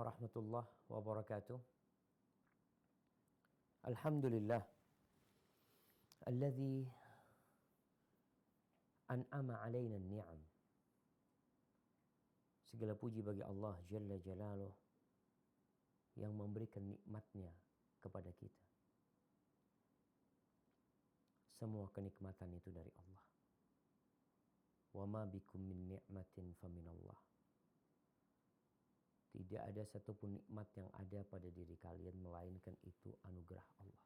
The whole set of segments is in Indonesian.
warahmatullahi wabarakatuh. Alhamdulillah alladzi an'ama alaina ni'am. Segala puji bagi Allah Jalla Jalaluh yang memberikan nikmatnya kepada kita. Semua kenikmatan itu dari Allah. Wa ma bikum min ni'matin faminallah. Tidak ada satupun nikmat yang ada pada diri kalian melainkan itu anugerah Allah.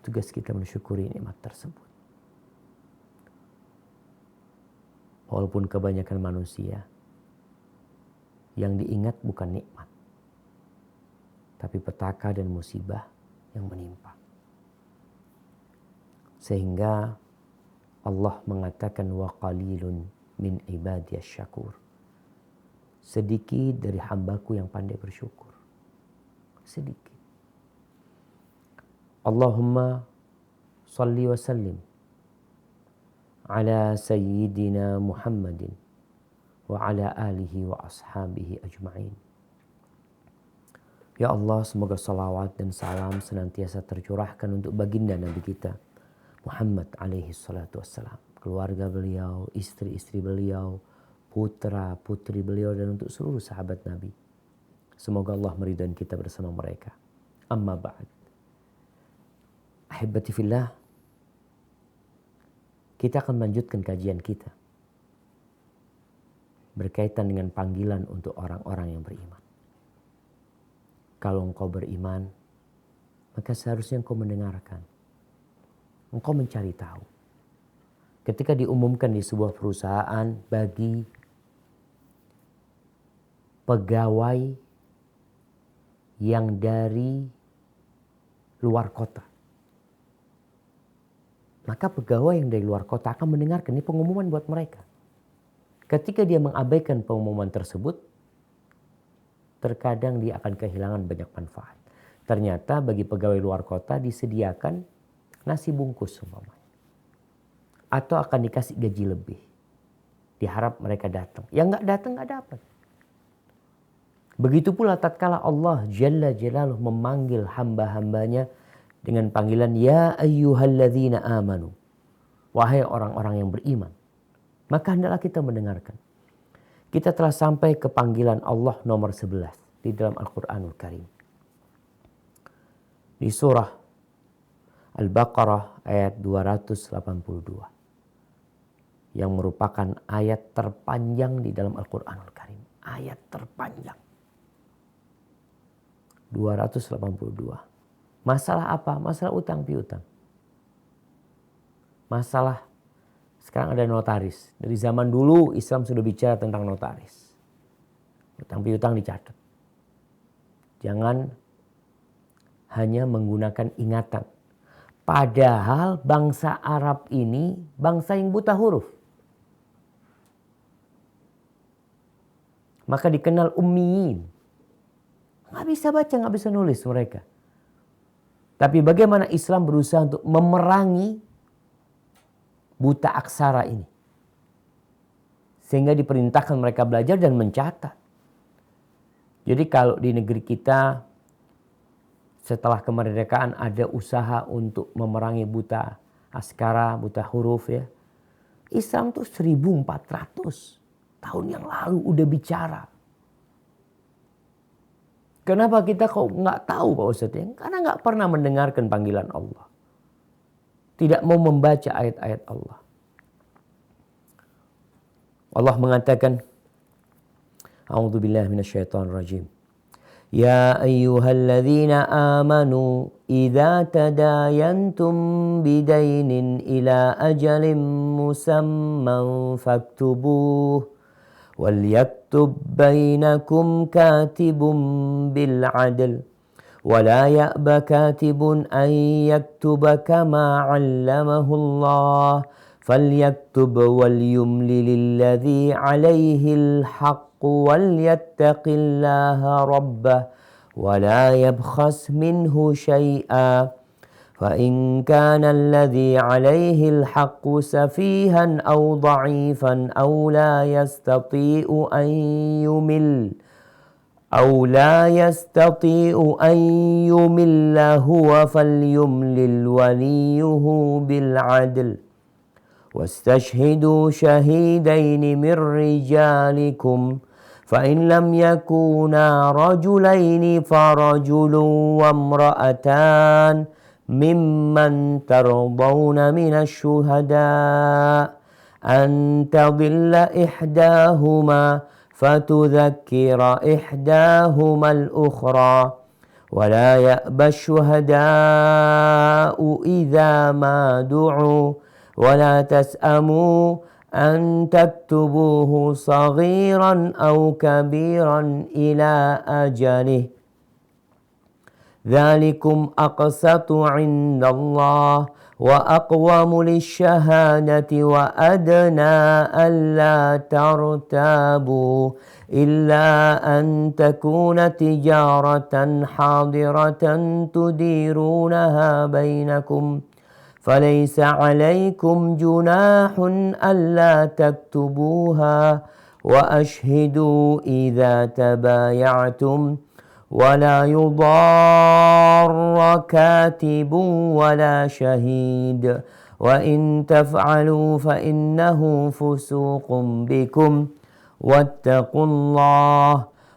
Tugas kita mensyukuri nikmat tersebut. Walaupun kebanyakan manusia yang diingat bukan nikmat, tapi petaka dan musibah yang menimpa. Sehingga Allah mengatakan wa qalilun min ibadiyas syakur. Sedikit dari hambaku yang pandai bersyukur. Sedikit. Allahumma salli wa sallim ala sayyidina Muhammadin wa ala alihi wa ashabihi ajma'in. Ya Allah, semoga salawat dan salam senantiasa tercurahkan untuk baginda Nabi kita Muhammad alaihi salatu wassalam, keluarga beliau, istri-istri beliau, putra putri beliau, dan untuk seluruh sahabat Nabi. Semoga Allah meridhai kita bersama mereka. Amma ba'd. Ahibati fillah, kita akan melanjutkan kajian kita berkaitan dengan panggilan untuk orang-orang yang beriman. Kalau engkau beriman, maka seharusnya engkau mendengarkan. Engkau mencari tahu. Ketika diumumkan di sebuah perusahaan bagi pegawai yang dari luar kota, maka pegawai yang dari luar kota akan mendengarkan, ini pengumuman buat mereka. Ketika dia mengabaikan pengumuman tersebut, terkadang dia akan kehilangan banyak manfaat. Ternyata bagi pegawai luar kota disediakan nasi bungkus umpamanya, atau akan dikasih gaji lebih. Diharap mereka datang. Yang nggak datang nggak dapat. Begitu pula tatkala Allah Jalla Jalaluh memanggil hamba-hambanya dengan panggilan Ya ayyuhalladzina amanu. Wahai orang-orang yang beriman. Maka hendaklah kita mendengarkan. Kita telah sampai ke panggilan Allah nomor 11 di dalam Al-Quranul Karim. Di surah Al-Baqarah ayat 282. Yang merupakan ayat terpanjang di dalam Al-Quranul Karim. Ayat terpanjang. 282. Masalah apa? Masalah utang piutang. Masalah sekarang ada notaris. Dari zaman dulu Islam sudah bicara tentang notaris. Utang piutang dicatat. Jangan hanya menggunakan ingatan. Padahal bangsa Arab ini bangsa yang buta huruf. Maka dikenal ummiyin. Nggak bisa baca, nggak bisa nulis mereka. Tapi bagaimana Islam berusaha untuk memerangi buta aksara ini. Sehingga diperintahkan mereka belajar dan mencatat. Jadi kalau di negeri kita setelah kemerdekaan ada usaha untuk memerangi buta aksara, buta huruf ya. Islam tuh 1400 tahun yang lalu udah bicara. Kenapa kita kok nggak tahu Pak Ustadz ya? Karena nggak pernah mendengarkan panggilan Allah. Tidak mau membaca ayat-ayat Allah. Allah mengatakan, A'udzubillahi minasyaitonirrajim. Ya ayyuhalladzina amanu idza tadayantum bidainin ila ajalin musamman faktubuh. وَلْيَكْتُبْ بَيْنَكُمْ كَاتِبٌ بِالْعَدْلِ وَلَا يَأْبَ كَاتِبٌ أَنْ يَكْتُبَ كَمَا عَلَّمَهُ اللَّهُ فَلْيَكْتُبْ وَلْيُمْلِلِ الَّذِي عَلَيْهِ الْحَقُّ وَلْيَتَّقِ اللَّهَ رَبَّهُ وَلَا يَبْخَسْ مِنْهُ شَيْئًا فإن كان الذي عليه الحق سفيها أو ضعيفا أو لا يستطيع أن يمل هو فليملل وليه بالعدل واستشهدوا شهيدين من رجالكم فإن لم يكونا رجلين فرجل وامرأتان ممن ترضون من الشهداء أن تضل إحداهما فتذكر إحداهما الأخرى ولا يأبى الشهداء إذا ما دعوا ولا تسأموا أن تكتبوه صغيرا أو كبيرا إلى أجله ذلكم أقسط عند الله وأقوم للشهادة وأدنى ألا ترتابوا إلا أن تكون تجارة حاضرة تديرونها بينكم فليس عليكم جناح ألا تكتبوها وأشهدوا إذا تبايعتم ولا يضار كاتب ولا شهيد وإن تفعلوا فإنه فسوق بكم واتقوا الله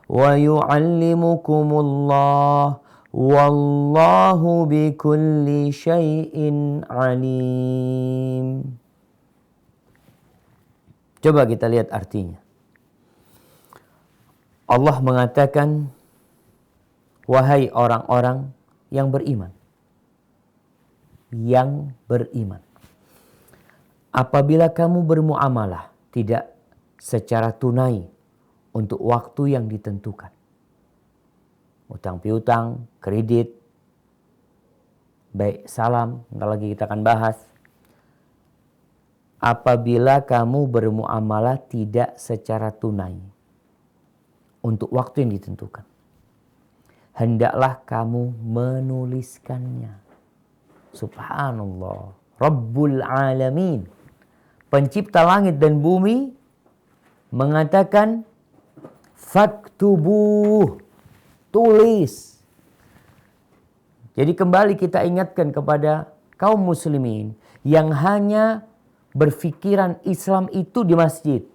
ويعلمكم الله والله بكل شيء عليم. Coba kita lihat artinya. Allah mengatakan, wahai orang-orang yang beriman. Yang beriman. Apabila kamu bermuamalah tidak secara tunai untuk waktu yang ditentukan. Utang piutang, kredit, baik salam, nanti lagi kita akan bahas. Apabila kamu bermuamalah tidak secara tunai untuk waktu yang ditentukan. Hendaklah kamu menuliskannya. Subhanallah. Rabbul Alamin. Pencipta langit dan bumi mengatakan faktubuh. Tulis. Jadi kembali kita ingatkan kepada kaum muslimin yang hanya berpikiran Islam itu di masjid.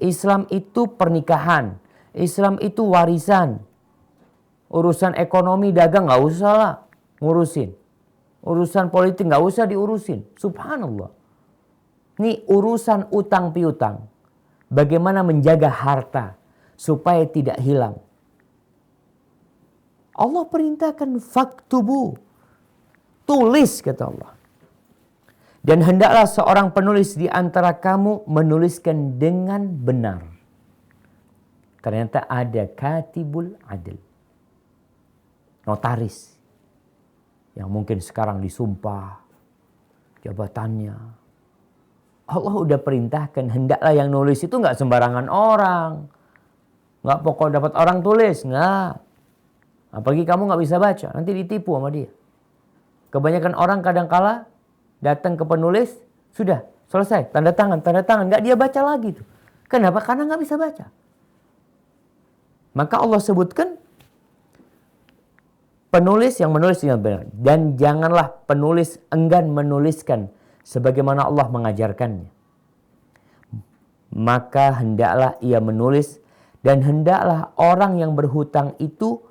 Islam itu pernikahan. Islam itu warisan. Urusan ekonomi dagang gak usah lah ngurusin. Urusan politik gak usah diurusin. Subhanallah. Ini urusan utang piutang. Bagaimana menjaga harta supaya tidak hilang. Allah perintahkan faktubu. Tulis kata Allah. Dan hendaklah seorang penulis di antara kamu menuliskan dengan benar. Ternyata ada katibul adil. Notaris. Yang mungkin sekarang disumpah jabatannya. Allah udah perintahkan hendaklah yang nulis itu gak sembarangan orang. Gak pokok dapat orang tulis. Gak. Apalagi kamu gak bisa baca. Nanti ditipu sama dia. Kebanyakan orang kadangkala datang ke penulis. Sudah selesai. Tanda tangan. Gak dia baca lagi tuh. Kenapa? Karena gak bisa baca. Maka Allah sebutkan. Penulis yang menulis dengan benar. Dan janganlah penulis enggan menuliskan. Sebagaimana Allah mengajarkannya. Maka hendaklah ia menulis. Dan hendaklah orang yang berhutang itu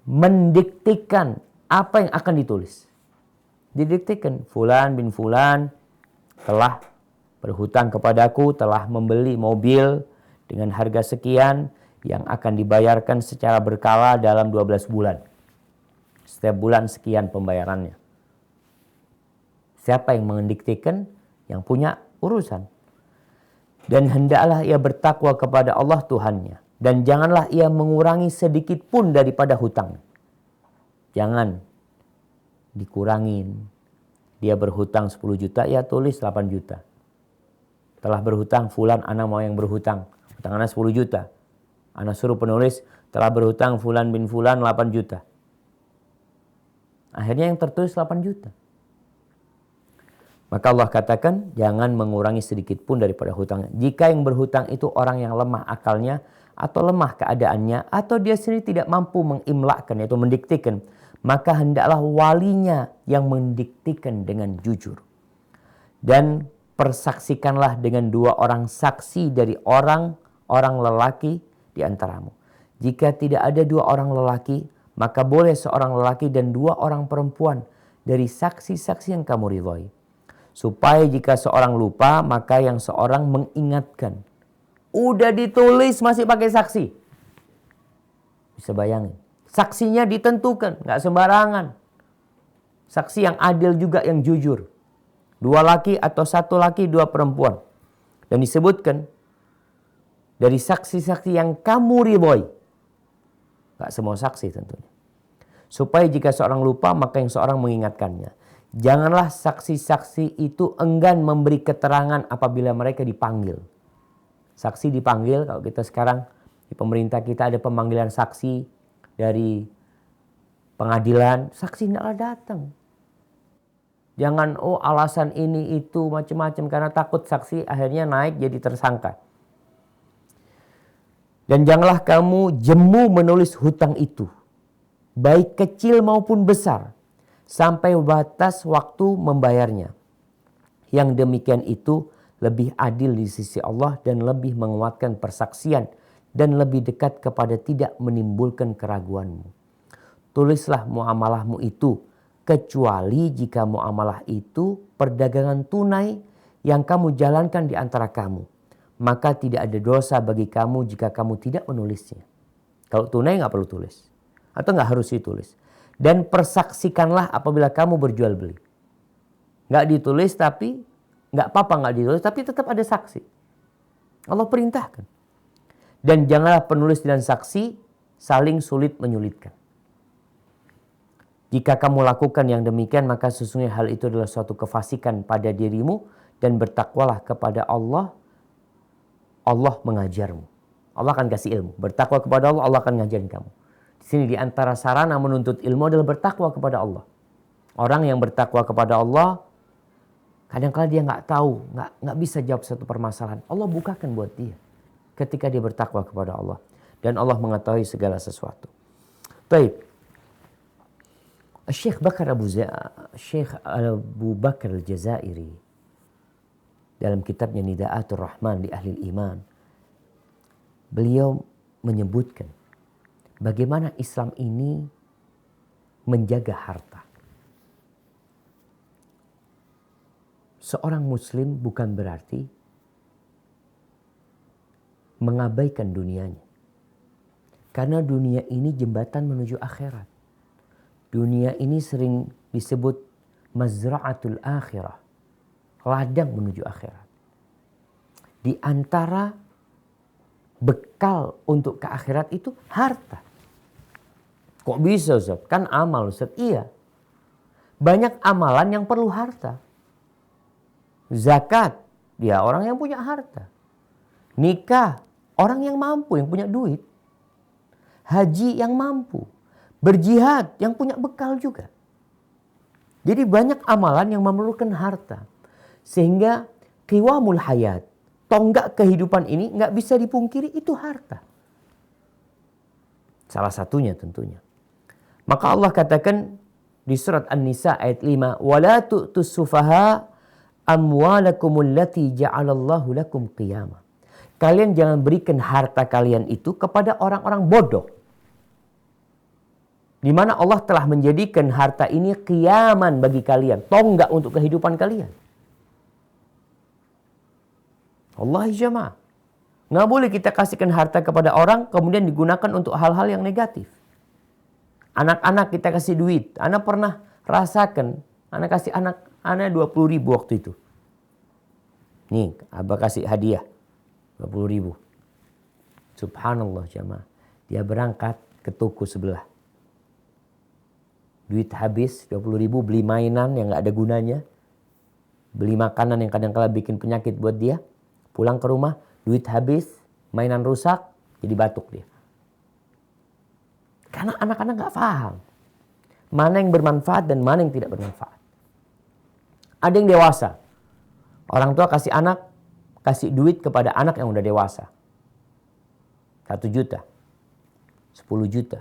mendiktikan apa yang akan ditulis. Didiktikan, Fulan bin Fulan telah berhutang kepadaku, telah membeli mobil dengan harga sekian yang akan dibayarkan secara berkala dalam 12 bulan. Setiap bulan sekian pembayarannya. Siapa yang mendiktikan? Yang punya urusan. Dan hendaklah ia bertakwa kepada Allah Tuhannya. Dan janganlah ia mengurangi sedikit pun daripada hutang. Jangan dikurangin. Dia berhutang 10 juta, ya tulis 8 juta. Telah berhutang, Fulan anak mau yang berhutang. Hutang anak 10 juta. Anak suruh penulis, telah berhutang Fulan bin Fulan 8 juta. Akhirnya yang tertulis 8 juta. Maka Allah katakan jangan mengurangi sedikit pun daripada hutangnya. Jika yang berhutang itu orang yang lemah akalnya atau lemah keadaannya atau dia sendiri tidak mampu mengimlakkan yaitu mendiktikan, maka hendaklah walinya yang mendiktikan dengan jujur. Dan persaksikanlah dengan 2 orang saksi dari orang lelaki di antaramu. Jika tidak ada 2 orang lelaki, maka boleh seorang lelaki dan 2 orang perempuan dari saksi-saksi yang kamu ridhoi. Supaya jika seorang lupa, maka yang seorang mengingatkan. Udah ditulis masih pakai saksi. Bisa bayangin. Saksinya ditentukan, nggak sembarangan. Saksi yang adil juga, yang jujur. 2 laki atau 1 laki, 2 perempuan. Dan disebutkan dari saksi-saksi yang kamu ridhoi. Nggak semua saksi tentunya. Supaya jika seorang lupa, maka yang seorang mengingatkannya. Janganlah saksi-saksi itu enggan memberi keterangan apabila mereka dipanggil. Saksi dipanggil, kalau kita sekarang di pemerintah kita ada pemanggilan saksi dari pengadilan, saksi tidaklah datang. Jangan alasan ini itu macam-macam karena takut saksi akhirnya naik jadi tersangka. Dan janganlah kamu jemu menulis hutang itu, baik kecil maupun besar, sampai batas waktu membayarnya. Yang demikian itu lebih adil di sisi Allah dan lebih menguatkan persaksian dan lebih dekat kepada tidak menimbulkan keraguanmu. Tulislah muamalahmu itu, kecuali jika muamalah itu perdagangan tunai yang kamu jalankan di antara kamu. Maka tidak ada dosa bagi kamu jika kamu tidak menulisnya. Kalau tunai nggak perlu tulis. Atau nggak harus ditulis. Dan persaksikanlah apabila kamu berjual beli. Nggak ditulis tapi, nggak apa-apa nggak ditulis tapi tetap ada saksi. Allah perintahkan. Dan janganlah penulis dan saksi saling sulit menyulitkan. Jika kamu lakukan yang demikian, maka sesungguhnya hal itu adalah suatu kefasikan pada dirimu. Dan bertakwalah kepada Allah. Allah mengajarmu. Allah akan kasih ilmu. Bertakwa kepada Allah, Allah akan ngajarin kamu. Di sini di antara sarana menuntut ilmu adalah bertakwa kepada Allah. Orang yang bertakwa kepada Allah, kadang-kala dia nggak tahu, nggak bisa jawab satu permasalahan. Allah bukakan buat dia ketika dia bertakwa kepada Allah. Dan Allah mengetahui segala sesuatu. Baik. Syekh Abu Bakar Al-Jazairi dalam kitabnya Nida'atul Rahman li Ahli Iman, beliau menyebutkan bagaimana Islam ini menjaga harta. Seorang muslim bukan berarti mengabaikan dunianya. Karena dunia ini jembatan menuju akhirat. Dunia ini sering disebut mazra'atul akhirah. Ladang menuju akhirat. Di antara bekal untuk ke akhirat itu harta. Kok bisa Ustaz? Kan amal Ustaz. Iya. Banyak amalan yang perlu harta. Zakat, dia orang yang punya harta. Nikah, orang yang mampu, yang punya duit. Haji yang mampu. Berjihad, yang punya bekal juga. Jadi banyak amalan yang memerlukan harta. Sehingga qiwamul hayat, tonggak kehidupan ini nggak bisa dipungkiri itu harta. Salah satunya tentunya. Maka Allah katakan di surat An-Nisa ayat 5, "Wala tu'tus sufaha amwalakumul lati ja'alallahu lakum qiyama." Kalian jangan berikan harta kalian itu kepada orang-orang bodoh. Di mana Allah telah menjadikan harta ini qiyaman bagi kalian, tonggak untuk kehidupan kalian. Allah jamaah. Nggak boleh kita kasihkan harta kepada orang kemudian digunakan untuk hal-hal yang negatif. Anak-anak kita kasih duit. Anak pernah rasakan. Anak kasih anak 20.000 waktu itu. Nih, abah kasih hadiah 20.000. Subhanallah jamaah. Dia berangkat ke toko sebelah. Duit habis 20.000 beli mainan yang nggak ada gunanya. Beli makanan yang kadang-kala bikin penyakit buat dia. Pulang ke rumah, duit habis, mainan rusak, jadi batuk dia. Karena anak-anak gak paham. Mana yang bermanfaat dan mana yang tidak bermanfaat. Ada yang dewasa. Orang tua kasih duit kepada anak yang udah dewasa. 1 juta. 10 juta.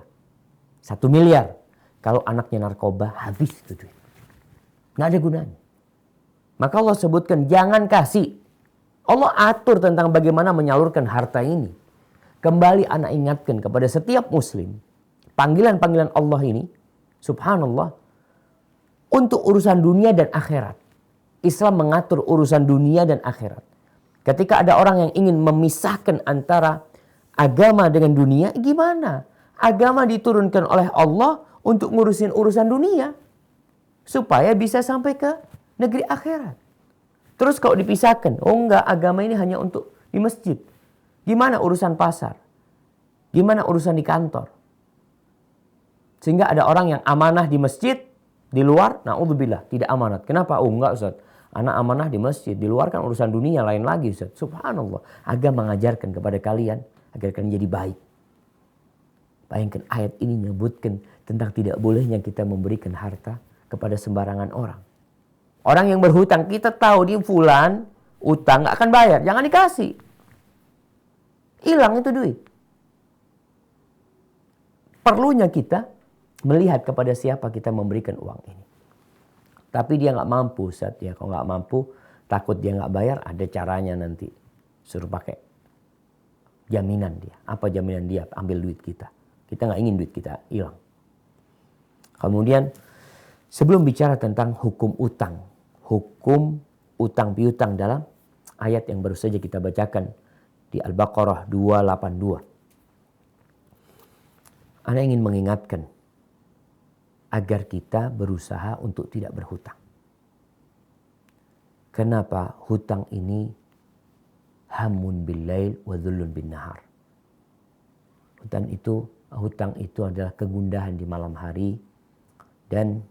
1 miliar. Kalau anaknya narkoba, habis itu duit. Nggak ada gunanya. Maka Allah sebutkan jangan kasih. Allah atur tentang bagaimana menyalurkan harta ini. Kembali anak ingatkan kepada setiap muslim. Panggilan-panggilan Allah ini. Subhanallah. Untuk urusan dunia dan akhirat. Islam mengatur urusan dunia dan akhirat. Ketika ada orang yang ingin memisahkan antara agama dengan dunia, gimana? Agama diturunkan oleh Allah untuk ngurusin urusan dunia. Supaya bisa sampai ke negeri akhirat. Terus kalau dipisahkan, oh enggak, agama ini hanya untuk di masjid. Gimana urusan pasar? Gimana urusan di kantor? Sehingga ada orang yang amanah di masjid, di luar, na'udzubillah, tidak amanat. Kenapa? Oh enggak Ustaz, anak amanah di masjid, di luar kan urusan dunia lain lagi Ustaz. Subhanallah, agama mengajarkan kepada kalian agar kalian jadi baik. Bayangkan ayat ini menyebutkan tentang tidak bolehnya kita memberikan harta kepada sembarangan orang. Orang yang berhutang, kita tahu dia fulan, utang gak akan bayar. Jangan dikasih. Hilang itu duit. Perlunya kita melihat kepada siapa kita memberikan uang ini. Tapi dia gak mampu, Ustaz. Ya, kalau gak mampu, takut dia gak bayar, ada caranya nanti. Suruh pakai jaminan dia. Apa jaminan dia? Ambil duit kita. Kita gak ingin duit kita hilang. Kemudian, sebelum bicara tentang hukum utang. Hukum utang piutang dalam ayat yang baru saja kita bacakan di Al-Baqarah 282. Ana ingin mengingatkan agar kita berusaha untuk tidak berhutang. Kenapa hutang ini hamun bil lail wa dhullun bin nahar? Hutang itu adalah kegundahan di malam hari dan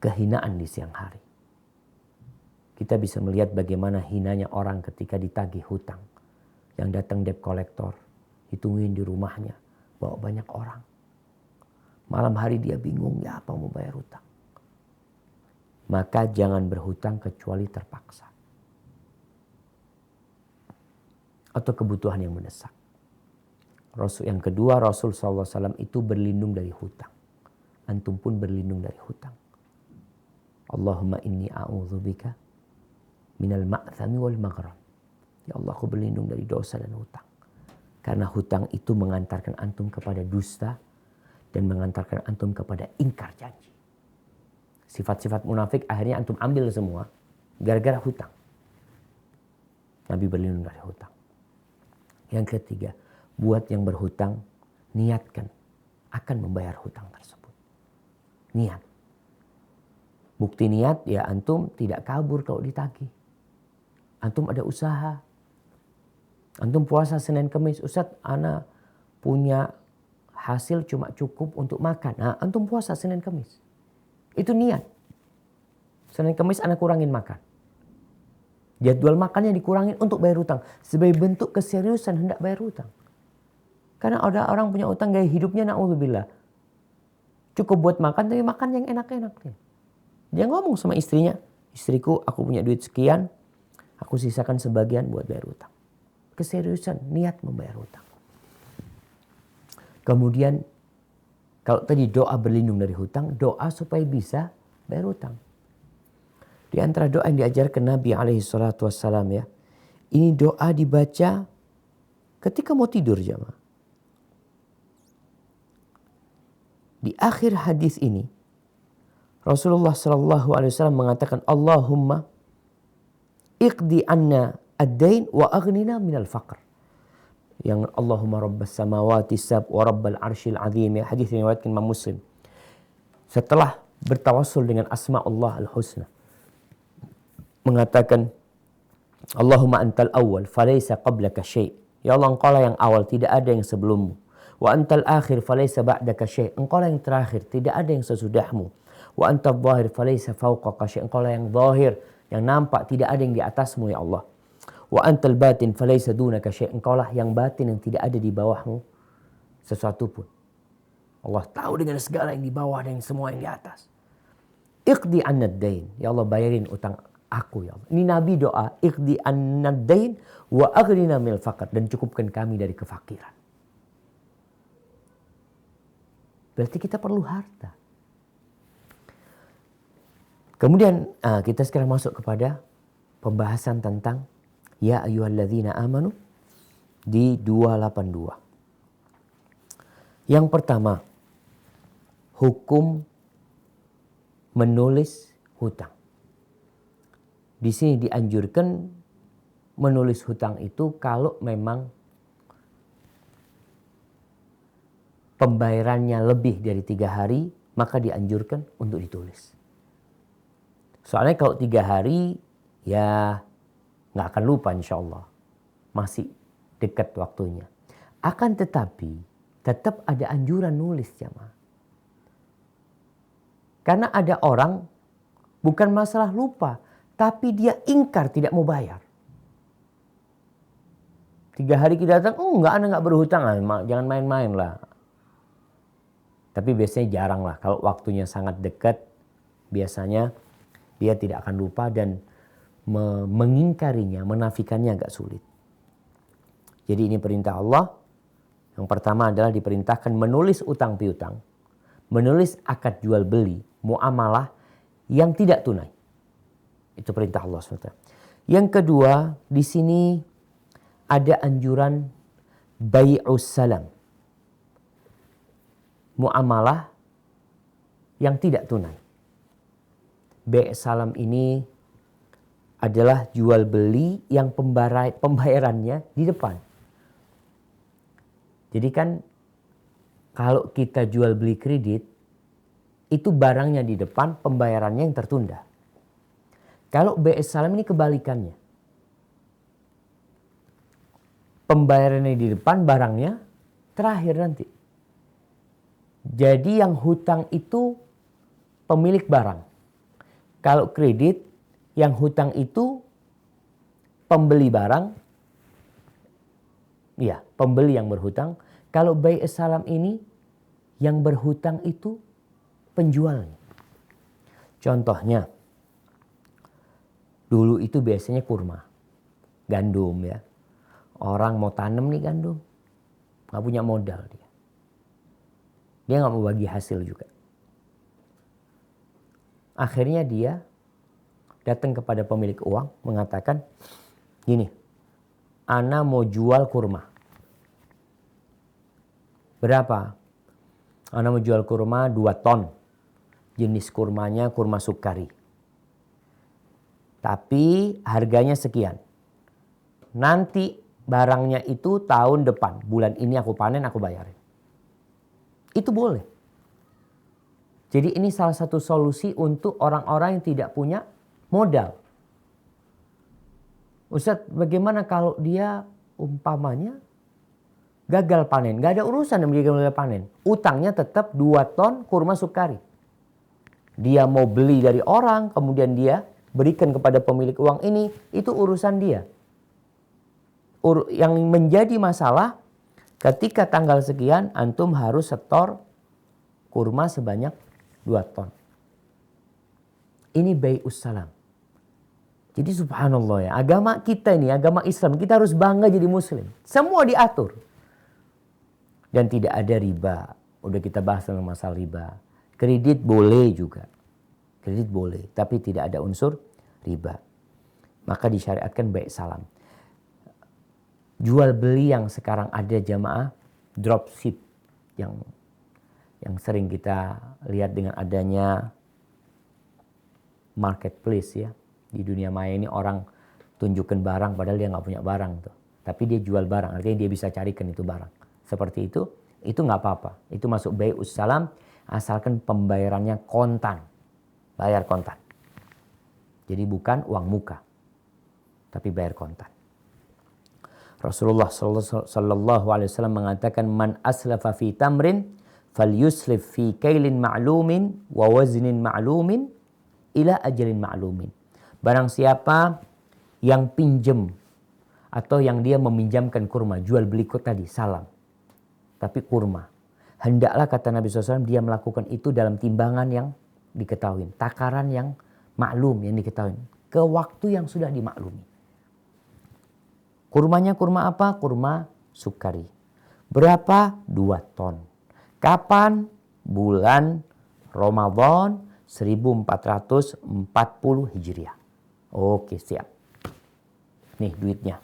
kehinaan di siang hari. Kita bisa melihat bagaimana hinanya orang ketika ditagih hutang. Yang datang debt collector, hitungin di rumahnya, bawa banyak orang. Malam hari dia bingung, ya apa mau bayar hutang. Maka jangan berhutang kecuali terpaksa. Atau kebutuhan yang mendesak. Yang kedua, Rasul SAW itu berlindung dari hutang. Antum pun berlindung dari hutang. Allahumma inni a'udzubika minal ma'thami wal maghram. Ya Allah, aku berlindung dari dosa dan hutang. Karena hutang itu mengantarkan antum kepada dusta dan mengantarkan antum kepada ingkar janji. Sifat-sifat munafik akhirnya antum ambil semua gara-gara hutang. Nabi berlindung dari hutang. Yang ketiga, buat yang berhutang, niatkan akan membayar hutang tersebut. Niat. Bukti niat, ya antum tidak kabur kalau ditagih. Antum ada usaha. Antum puasa Senin Kemis. Ustaz, ana punya hasil cuma cukup untuk makan. Nah, antum puasa Senin Kemis. Itu niat. Senin Kemis ana kurangin makan. Jadwal makannya dikurangin untuk bayar hutang. Sebagai bentuk keseriusan hendak bayar hutang. Karena ada orang punya utang gaya hidupnya na'udzubillah. Cukup buat makan, tapi makan yang enak-enak. Dia ngomong sama istrinya, istriku aku punya duit sekian, aku sisakan sebagian buat bayar hutang. Keseriusan, niat membayar hutang. Kemudian, kalau tadi doa berlindung dari hutang, doa supaya bisa bayar hutang. Di antara doa yang diajarkan Nabi SAW ya, ini doa dibaca ketika mau tidur jamaah. Di akhir hadis ini, Rasulullah SAW mengatakan, Allahumma iqdi anna ad-dain wa aghnina minal faqr. Yang Allahumma rabbas samawati sab wa rabbal arshil azim. Ya, hadis yang diriwayatkan Imam Muslim. Setelah bertawassul dengan asma Allah al-husna, mengatakan, Allahumma antal awal falaysa qablaka syai'. Ya Allah, engkau lah yang awal, tidak ada yang sebelummu. Wa antal akhir falaysa ba'daka syai'. Engkau lah yang terakhir, tidak ada yang sesudahmu. Wa anta dhahir falaysa fawqaka syai'. Engkau lah yang zahir, yang nampak, tidak ada yang di atasmu ya Allah. Wa antal batin falaysa dunaka syai'. Engkau lah yang batin, yang tidak ada di bawahmu sesuatu pun. Allah tahu dengan segala yang di bawah dan semua yang di atas. Iqdi annad-dain. Ya Allah bayarin utang aku ya Allah. Ini Nabi doa. Iqdi annad-dain wa aghnina minal faqr. Dan cukupkan kami dari kefakiran. Berarti kita perlu harta. Kemudian kita sekarang masuk kepada pembahasan tentang ya ayyuhalladzina amanu di 282. Yang pertama, hukum menulis hutang. Di sini dianjurkan menulis hutang itu kalau memang pembayarannya lebih dari 3 hari, maka dianjurkan untuk ditulis. Soalnya kalau 3 hari, ya nggak akan lupa insya Allah. Masih dekat waktunya. Akan tetapi, tetap ada anjuran nulis jamaah. Karena ada orang, bukan masalah lupa, tapi dia ingkar tidak mau bayar. 3 hari kita datang, enggak, Anda nggak berhutang, jangan main-main lah. Tapi biasanya jarang lah. Kalau waktunya sangat dekat, biasanya dia tidak akan lupa dan mengingkarinya, menafikannya agak sulit. Jadi ini perintah Allah. Yang pertama adalah diperintahkan menulis utang piutang. Menulis akad jual beli, muamalah yang tidak tunai. Itu perintah Allah SWT. Yang kedua, di sini ada anjuran bai'us salam. Muamalah yang tidak tunai. Bai' salam ini adalah jual beli yang pembayarannya di depan. Jadi kan kalau kita jual beli kredit, itu barangnya di depan, pembayarannya yang tertunda. Kalau bai' salam ini kebalikannya. Pembayarannya di depan, barangnya terakhir nanti. Jadi yang hutang itu pemilik barang. Kalau kredit, yang hutang itu pembeli barang. Ya, pembeli yang berhutang. Kalau bai' salam ini, yang berhutang itu penjualnya. Contohnya, dulu itu biasanya kurma, gandum ya. Orang mau tanam nih gandum, nggak punya modal dia. Dia nggak mau bagi hasil juga. Akhirnya dia datang kepada pemilik uang mengatakan, gini, Ana mau jual kurma. Berapa? Ana mau jual kurma 2 ton. Jenis kurmanya kurma sukari. Tapi harganya sekian. Nanti barangnya itu tahun depan. Bulan ini aku panen, aku bayarin. Itu boleh. Jadi ini salah satu solusi untuk orang-orang yang tidak punya modal. Ustadz, bagaimana kalau dia umpamanya gagal panen? Gak ada urusan dengan dia gagal panen. Utangnya tetap 2 ton kurma sukari. Dia mau beli dari orang, kemudian dia berikan kepada pemilik uang ini, itu urusan dia. Yang menjadi masalah, ketika tanggal sekian, antum harus setor kurma sebanyak 2 ton. Ini bai'us salam. Jadi subhanallah ya, agama kita ini, agama Islam, kita harus bangga jadi muslim. Semua diatur. Dan tidak ada riba. Udah kita bahas tentang masalah riba. Kredit boleh juga. Kredit boleh, tapi tidak ada unsur riba. Maka disyariatkan bai' salam. Jual beli yang sekarang ada jamaah, dropship yang sering kita lihat dengan adanya marketplace ya. Di dunia maya ini orang tunjukkan barang padahal dia nggak punya barang tuh. Tapi dia jual barang, artinya dia bisa carikan itu barang. Seperti itu nggak apa-apa. Itu masuk bai'us salam asalkan pembayarannya kontan. Bayar kontan. Jadi bukan uang muka. Tapi bayar kontan. Rasulullah sallallahu alaihi wasallam mengatakan man aslafa fi tamrin falyuslif fi kailin ma'lumin wa waznin ma'lumin ila ajalin ma'lumin. Barang siapa yang pinjem atau yang dia meminjamkan kurma, jual beli tadi salam. Tapi kurma. hendaklah kata Nabi SAW dia melakukan itu dalam timbangan yang diketahui, takaran yang maklum yang diketahui, ke waktu yang sudah dimaklumi. Kurmanya kurma apa? Kurma sukari. Berapa? 2 ton. Kapan? Bulan Ramadan 1440 Hijriah. Oke, siap. Nih duitnya.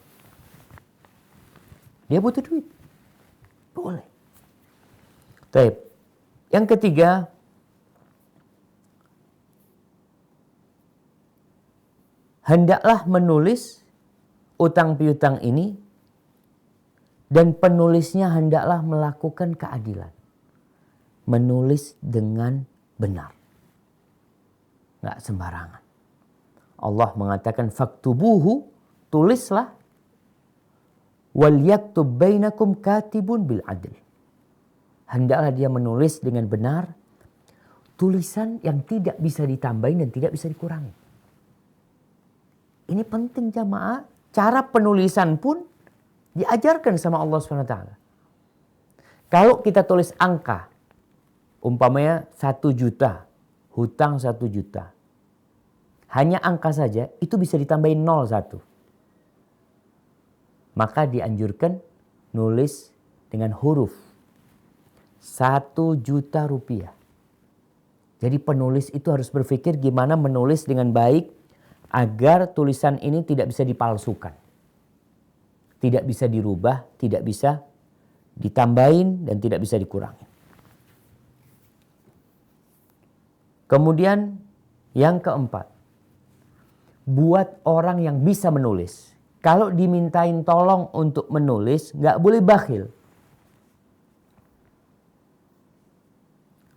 Dia butuh duit. Boleh. Baik. Yang ketiga, hendaklah menulis utang piutang ini dan penulisnya hendaklah melakukan keadilan. Menulis dengan benar. Nggak sembarangan. Allah mengatakan faktubuhu, tulislah. Wal yaktub bainakum katibun bil adl. Hendaklah dia menulis dengan benar. Tulisan yang tidak bisa ditambahin dan tidak bisa dikurangi. Ini penting jamaah. Cara penulisan pun diajarkan sama Allah SWT. Kalau kita tulis angka, umpamanya 1 juta, hutang 1 juta. Hanya angka saja, itu bisa ditambahin 01. Maka dianjurkan nulis dengan huruf 1 juta rupiah. Jadi penulis itu harus berpikir gimana menulis dengan baik agar tulisan ini tidak bisa dipalsukan. Tidak bisa dirubah, tidak bisa ditambahin dan tidak bisa dikurangi. Kemudian yang keempat, buat orang yang bisa menulis. Kalau dimintain tolong untuk menulis, nggak boleh bakhil.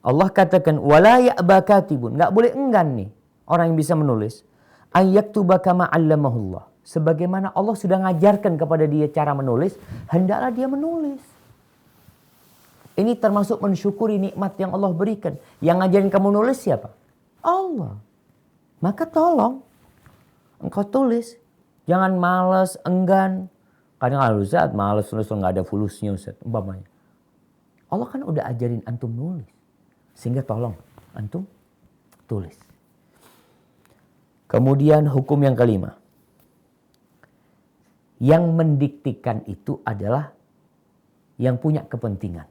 Allah katakan, wala ya'ba katibun, nggak boleh enggan nih orang yang bisa menulis. Ayyaktuba kama 'allamahullah. Sebagaimana Allah sudah ngajarkan kepada dia cara menulis, hendaklah dia menulis. Ini termasuk mensyukuri nikmat yang Allah berikan. Yang ngajarin kamu nulis siapa? Allah. Maka tolong engkau tulis. Jangan malas, enggan. Kadang Ustaz malas nulis nggak ada fulusnya Ustaz, umpamanya. Allah kan udah ajarin antum nulis. Sehingga tolong antum tulis. Kemudian hukum yang kelima. Yang mendiktikan itu adalah yang punya kepentingan.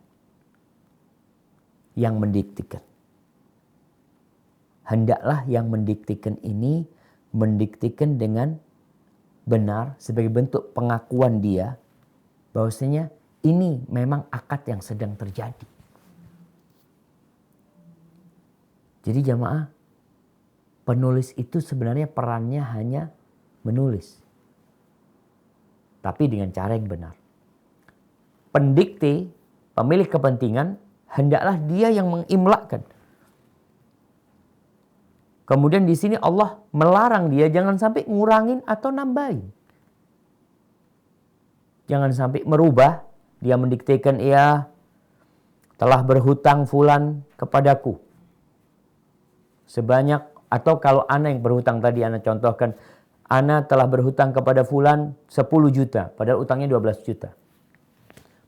Yang mendiktikan. Hendaklah yang mendiktikan ini mendiktikan dengan benar sebagai bentuk pengakuan dia bahwasanya ini memang akad yang sedang terjadi. Jadi jamaah, penulis itu sebenarnya perannya hanya menulis. Tapi dengan cara yang benar. Pendikte, pemilik kepentingan, hendaklah dia yang mengimlakkan. Kemudian di sini Allah melarang dia jangan sampai ngurangin atau nambahin. Jangan sampai merubah. Dia mendiktekan, ya telah berhutang fulan kepadaku. Sebanyak, atau kalau ana yang berhutang tadi ana contohkan, ana telah berhutang kepada fulan 10 juta, padahal utangnya 12 juta.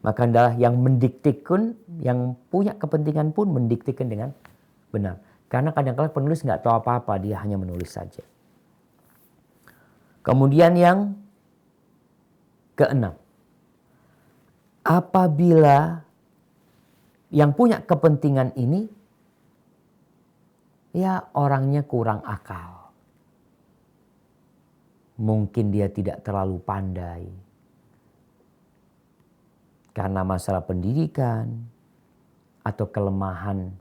Maka adalah yang mendiktekan, yang punya kepentingan pun mendiktekan dengan benar. Karena kadang-kadang penulis nggak tahu apa-apa, dia hanya menulis saja. Kemudian yang keenam, apabila yang punya kepentingan ini, ya orangnya kurang akal. Mungkin dia tidak terlalu pandai. Karena masalah pendidikan atau kelemahan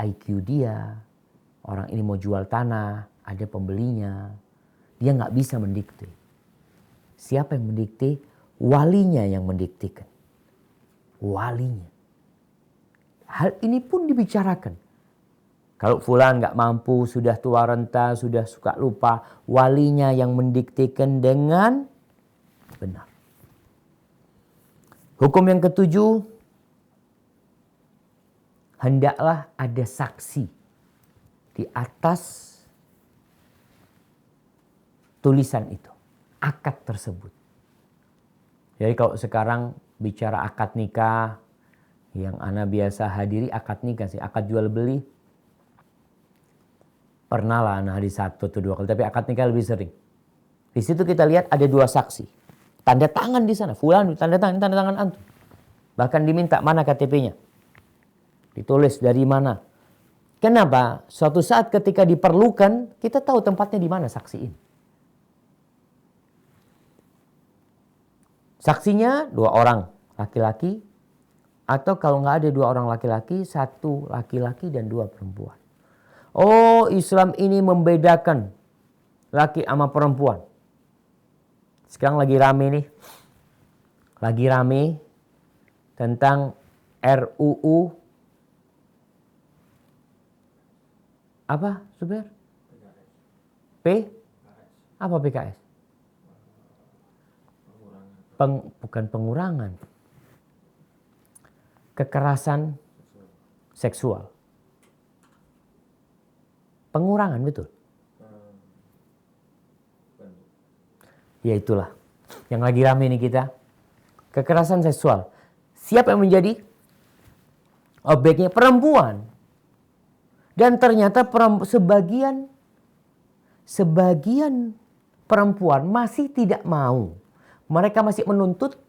IQ dia. Orang ini mau jual tanah, ada pembelinya. Dia nggak bisa mendikte. Siapa yang mendikte? Walinya yang mendiktekan. Walinya. Hal ini pun dibicarakan. Kalau fulan nggak mampu, sudah tua renta, sudah suka lupa, walinya yang mendiktekan dengan benar. Hukum yang ketujuh, hendaklah ada saksi di atas tulisan itu, akad tersebut. Jadi kalau sekarang bicara akad nikah, yang ana biasa hadiri akad nikah sih, akad jual beli. Pernah lah ana hadiri 1 atau 2 kali, tapi akad nikah lebih sering. Di situ kita lihat ada 2 saksi. Tanda tangan di sana, fulan tanda tangan antum. Bahkan diminta mana KTP-nya. Ditulis dari mana. Kenapa? Suatu saat ketika diperlukan, kita tahu tempatnya di mana saksi ini. Saksinya 2 orang laki-laki, atau kalau nggak ada 2 orang laki-laki, 1 laki-laki dan 2 perempuan. Oh, Islam ini membedakan laki sama perempuan. Sekarang lagi rame nih. Lagi rame tentang RUU apa, Zubair? Apa PKS? Bukan pengurangan. Kekerasan seksual. Pengurangan, betul. Ya itulah. Yang lagi rame nih kita. Kekerasan seksual. Siapa yang menjadi objeknya? Perempuan. Dan ternyata sebagian perempuan masih tidak mau. Mereka masih menuntut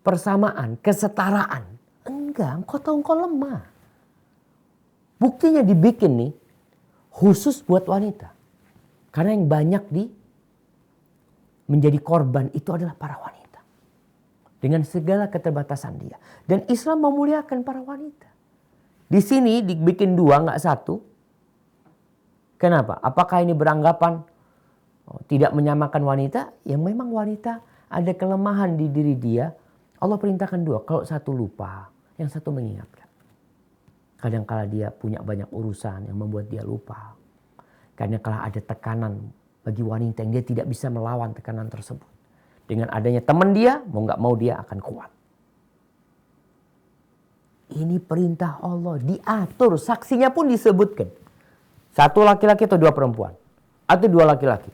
persamaan, kesetaraan. Enggak, engkau tahu engkau lemah. Buktinya dibikin nih khusus buat wanita. Karena yang banyak menjadi korban itu adalah para wanita. Dengan segala keterbatasan dia. Dan Islam memuliakan para wanita. Di sini dibikin 2, nggak 1. Kenapa? Apakah ini beranggapan tidak menyamakan wanita? Ya memang wanita ada kelemahan di diri dia. Allah perintahkan 2. Kalau 1 lupa, yang 1 mengingatkan. Kadang-kala dia punya banyak urusan yang membuat dia lupa. Kadang-kala ada tekanan bagi wanita yang dia tidak bisa melawan tekanan tersebut. Dengan adanya teman dia, mau nggak mau dia akan kuat. Ini perintah Allah, diatur, saksinya pun disebutkan. 1 laki-laki atau 2 perempuan. Atau 2 laki-laki.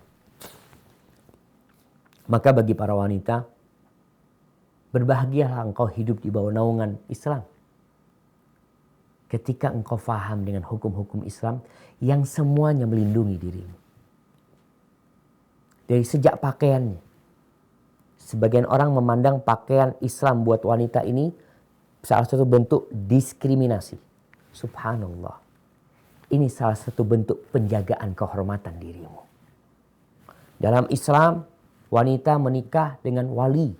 Maka bagi para wanita, berbahagialah engkau hidup di bawah naungan Islam. Ketika engkau faham dengan hukum-hukum Islam yang semuanya melindungi dirimu. Dari sejak pakaiannya. Sebagian orang memandang pakaian Islam buat wanita ini salah satu bentuk diskriminasi. Subhanallah. Ini salah satu bentuk penjagaan kehormatan dirimu. Dalam Islam, wanita menikah dengan wali.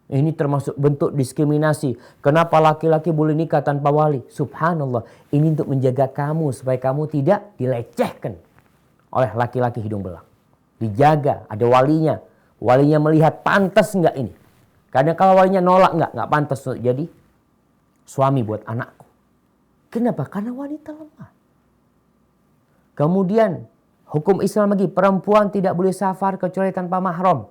Ini termasuk bentuk diskriminasi. Kenapa laki-laki boleh nikah tanpa wali? Subhanallah. Ini untuk menjaga kamu supaya kamu tidak dilecehkan oleh laki-laki hidung belang. Dijaga, ada walinya. Walinya melihat pantas enggak ini. Kadang kalau walinya nolak enggak pantas untuk jadi suami buat anakku. Kenapa? Karena wanita lemah. Kemudian hukum Islam lagi, perempuan tidak boleh safar kecuali tanpa mahram.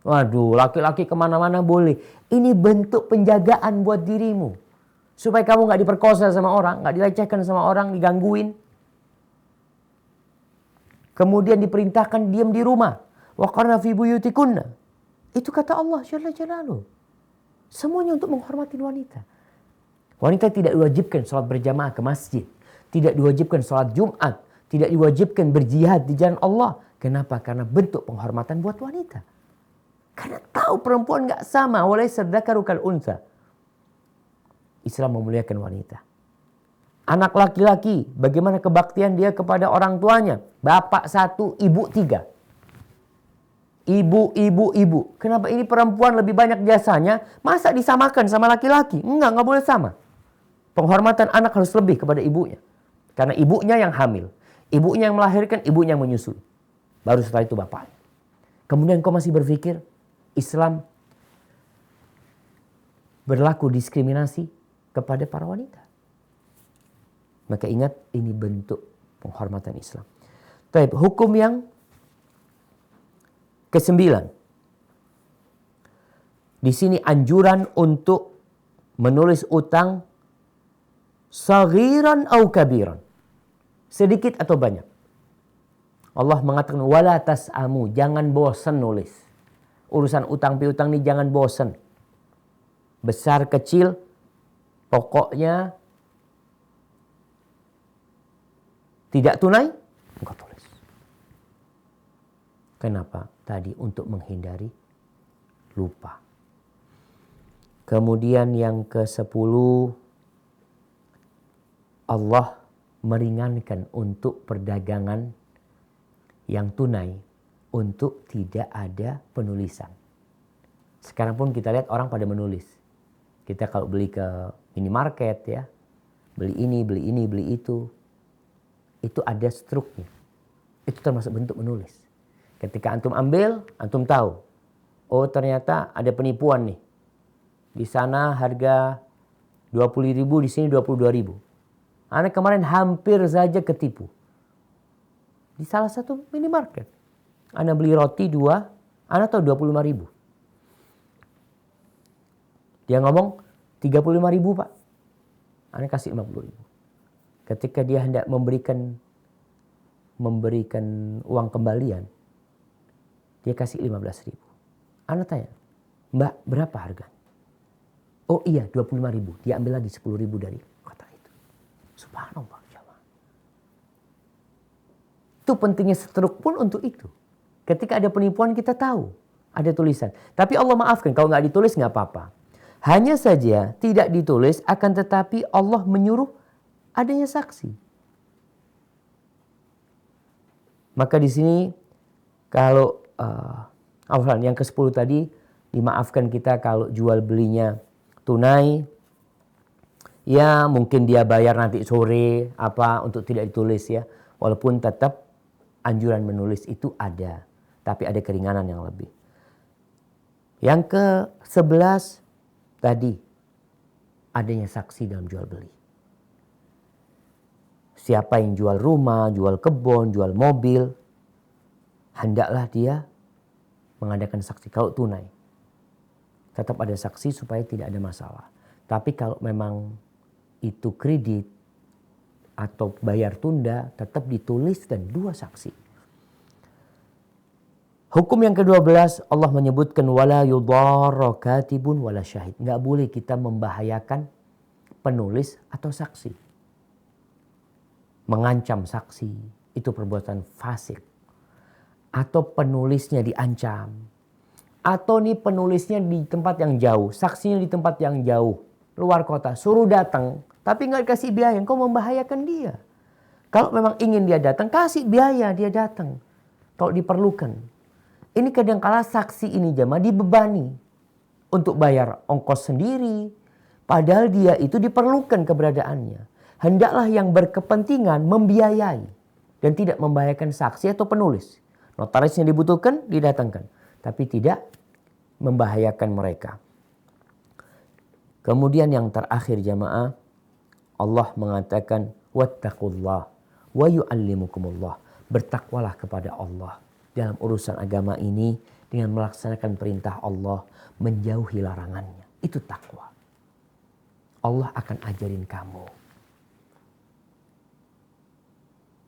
Waduh, laki-laki kemana-mana boleh. Ini bentuk penjagaan buat dirimu. Supaya kamu gak diperkosa sama orang, gak dilecehkan sama orang, digangguin. Kemudian diperintahkan diam di rumah. Wa qarna fi buyutikunna. Itu kata Allah Jalla Jalaluhu. Semuanya untuk menghormati wanita. Wanita tidak diwajibkan sholat berjamaah ke masjid. Tidak diwajibkan sholat Jumat. Tidak diwajibkan berjihad di jalan Allah. Kenapa? Karena bentuk penghormatan buat wanita. Karena tahu perempuan gak sama. Walaysa dzakaru kal unsa. Islam memuliakan wanita. Anak laki-laki, bagaimana kebaktian dia kepada orang tuanya? Bapak 1, ibu 3. Ibu. Kenapa ini perempuan lebih banyak jasanya? Masa disamakan sama laki-laki? Enggak boleh sama. Penghormatan anak harus lebih kepada ibunya. Karena ibunya yang hamil. Ibunya yang melahirkan, ibunya yang menyusui. Baru setelah itu bapaknya. Kemudian kau masih berpikir Islam berlaku diskriminasi kepada para wanita. Maka ingat, ini bentuk penghormatan Islam. Baik, hukum yang ke-9. Di sini anjuran untuk menulis utang saghiran au kabiran. Sedikit atau banyak. Allah mengatakan wala tas'amu, jangan bosan nulis. Urusan utang piutang nih jangan bosen. Besar kecil pokoknya tidak tunai, engkau tulis. Kenapa? Tadi untuk menghindari lupa. Kemudian yang ke-10, Allah meringankan untuk perdagangan yang tunai untuk tidak ada penulisan. Sekarang pun kita lihat orang pada menulis. Kita kalau beli ke minimarket ya, beli ini, beli itu ada struknya. Itu termasuk bentuk menulis. Ketika antum ambil, antum tahu, oh ternyata ada penipuan nih. Di sana harga 20.000, di sini 22.000. Ana kemarin hampir saja ketipu. Di salah satu minimarket. Ana beli roti 2, ana tahu 25.000. Dia ngomong 35.000 Pak. Ana kasih 50.000. Ketika dia hendak memberikan uang kembalian, dia kasih 15.000. Ana tanya, Mbak berapa harganya? Oh iya 25.000. Dia ambil lagi 10.000 dari kota itu. Subhanallah. Itu pentingnya struk pun untuk itu. Ketika ada penipuan kita tahu. Ada tulisan. Tapi Allah maafkan. Kalau nggak ditulis nggak apa-apa. Hanya saja tidak ditulis akan tetapi Allah menyuruh adanya saksi. Maka di sini kalau yang ke-10 tadi dimaafkan kita kalau jual belinya tunai. Ya mungkin dia bayar nanti sore untuk tidak ditulis ya. Walaupun tetap anjuran menulis itu ada. Tapi ada keringanan yang lebih. Yang ke-11 tadi adanya saksi dalam jual beli. Siapa yang jual rumah, jual kebun, jual mobil, hendaklah dia mengadakan saksi kalau tunai. Tetap ada saksi supaya tidak ada masalah. Tapi kalau memang itu kredit atau bayar tunda, tetap ditulis dan 2 saksi. Hukum yang ke-12 Allah menyebutkan wala yudarra katibun wala syahid. Enggak boleh kita membahayakan penulis atau saksi. Mengancam saksi itu perbuatan fasik. Atau penulisnya diancam. Atau nih penulisnya di tempat yang jauh, saksinya di tempat yang jauh, luar kota, suruh datang, tapi nggak dikasih biaya, engkau membahayakan dia. Kalau memang ingin dia datang, kasih biaya dia datang. Kalau diperlukan. Ini kadang-kala saksi ini jemaah dibebani untuk bayar ongkos sendiri, padahal dia itu diperlukan keberadaannya. Hendaklah yang berkepentingan membiayai dan tidak membahayakan saksi atau penulis. Notaris yang dibutuhkan didatangkan, tapi tidak membahayakan mereka. Kemudian yang terakhir jamaah, Allah mengatakan wattaqullah wa yu'allimukumullah. Bertakwalah kepada Allah dalam urusan agama ini dengan melaksanakan perintah Allah, menjauhi larangannya. Itu takwa. Allah akan ajarin kamu.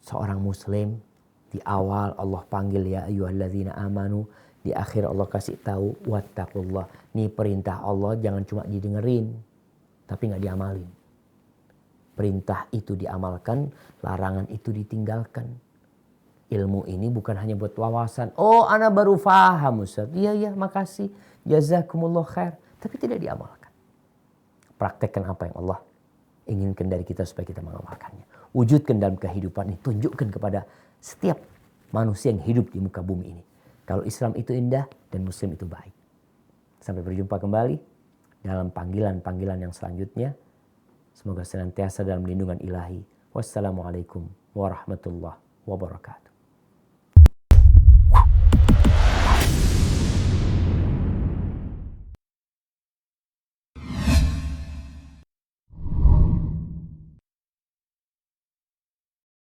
Seorang muslim di awal Allah panggil ya ayyuhalladzina amanu, di akhir Allah kasih tahu wattaqullah. Ini perintah Allah jangan cuma didengerin tapi nggak diamalin. Perintah itu diamalkan, larangan itu ditinggalkan. Ilmu ini bukan hanya buat wawasan. Oh, ana baru paham Ustaz. Iya, makasih. Jazakumullah khair. Tapi tidak diamalkan. Praktekkan apa yang Allah inginkan dari kita supaya kita mengamalkannya. Wujudkan dalam kehidupan ini. Tunjukkan kepada setiap manusia yang hidup di muka bumi ini. Kalau Islam itu indah dan Muslim itu baik. Sampai berjumpa kembali dalam panggilan-panggilan yang selanjutnya. Semoga senantiasa dalam lindungan ilahi. Wassalamualaikum warahmatullahi wabarakatuh.